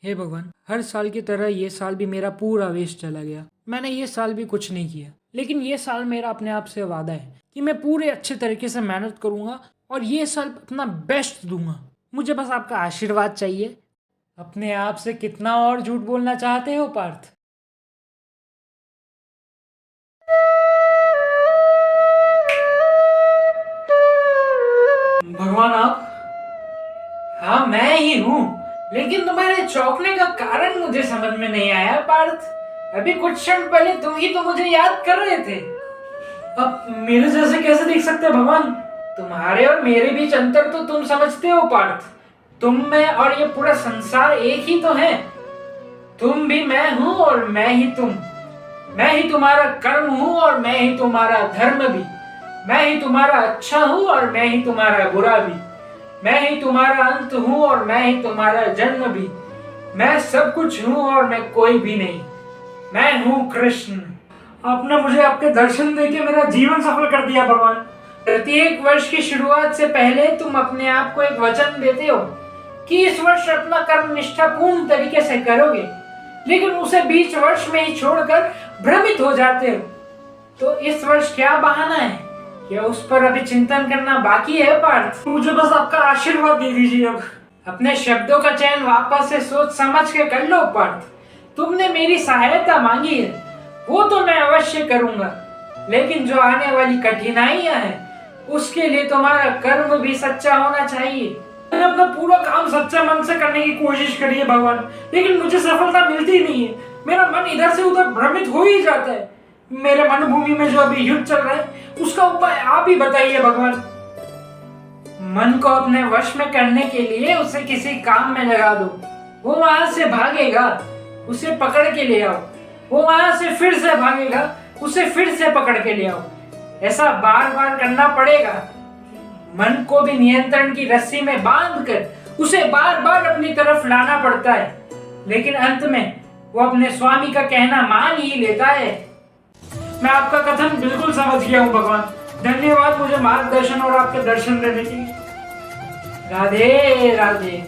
हे भगवान, हर साल की तरह ये साल भी मेरा पूरा वेस्ट चला गया। मैंने ये साल भी कुछ नहीं किया, लेकिन ये साल मेरा अपने आप से वादा है कि मैं पूरे अच्छे तरीके से मेहनत करूंगा और ये साल अपना बेस्ट दूंगा। मुझे बस आपका आशीर्वाद चाहिए। अपने आप से कितना और झूठ बोलना चाहते हो पार्थ? भगवान आप? हाँ मैं ही हूँ, लेकिन तुम्हारे चौंकने का कारण मुझे समझ में नहीं आया पार्थ। अभी कुछ क्षण पहले तुम ही तो मुझे याद कर रहे थे। अब मेरे जैसे कैसे देख सकते हैं भगवान? तुम्हारे और मेरे बीच अंतर तो तुम समझते हो पार्थ। तुम मैं और ये पूरा संसार एक ही तो है। तुम भी मैं हूँ और मैं ही तुम। मैं ही तुम्हारा कर्म हूँ और मैं ही तुम्हारा धर्म भी। मैं ही तुम्हारा अच्छा हूँ और मैं ही तुम्हारा बुरा भी। मैं ही तुम्हारा अंत हूँ और मैं ही तुम्हारा जन्म भी। मैं सब कुछ हूँ और मैं कोई भी नहीं। मैं हूँ कृष्ण। आपने मुझे आपके दर्शन देके मेरा जीवन सफल कर दिया भगवान। प्रत्येक वर्ष की शुरुआत से पहले तुम अपने आप को एक वचन देते हो कि इस वर्ष अपना कर्म निष्ठापूर्ण तरीके से करोगे, लेकिन उसे बीच वर्ष में ही छोड़कर भ्रमित हो जाते हो। तो इस वर्ष क्या बहाना है? क्या उस पर अभी चिंतन करना बाकी है पार्थ? मुझे बस आपका आशीर्वाद दे दीजिए। अब अपने शब्दों का चयन वापस से सोच समझ के कर लो पार्थ। तुमने मेरी सहायता मांगी है, वो तो मैं अवश्य करूंगा, लेकिन जो आने वाली कठिनाइयां हैं उसके लिए तुम्हारा कर्म भी सच्चा होना चाहिए। मैंने अपना पूरा काम सच्चे मन से करने की कोशिश करी है भगवान, लेकिन मुझे सफलता मिलती नहीं है। मेरा मन इधर से उधर भ्रमित हो ही जाता है। मेरे मन भूमि में जो अभी युद्ध चल रहा है उसका उपाय आप ही बताइए भगवान। मन को अपने वश में करने के लिए उसे किसी काम में लगा दो। वो वहां से भागेगा, उसे पकड़ के ले आओ। वो वहां से फिर से भागेगा, उसे फिर से पकड़ के ले आओ। ऐसा बार बार करना पड़ेगा। मन को भी नियंत्रण की रस्सी में बांधकर उसे बार बार अपनी तरफ लाना पड़ता है, लेकिन अंत में वो अपने स्वामी का कहना मान ही लेता है। मैं आपका कथन बिल्कुल समझ गया हूँ भगवान। धन्यवाद मुझे मार्गदर्शन और आपके दर्शन देने के लिए। राधे राधे।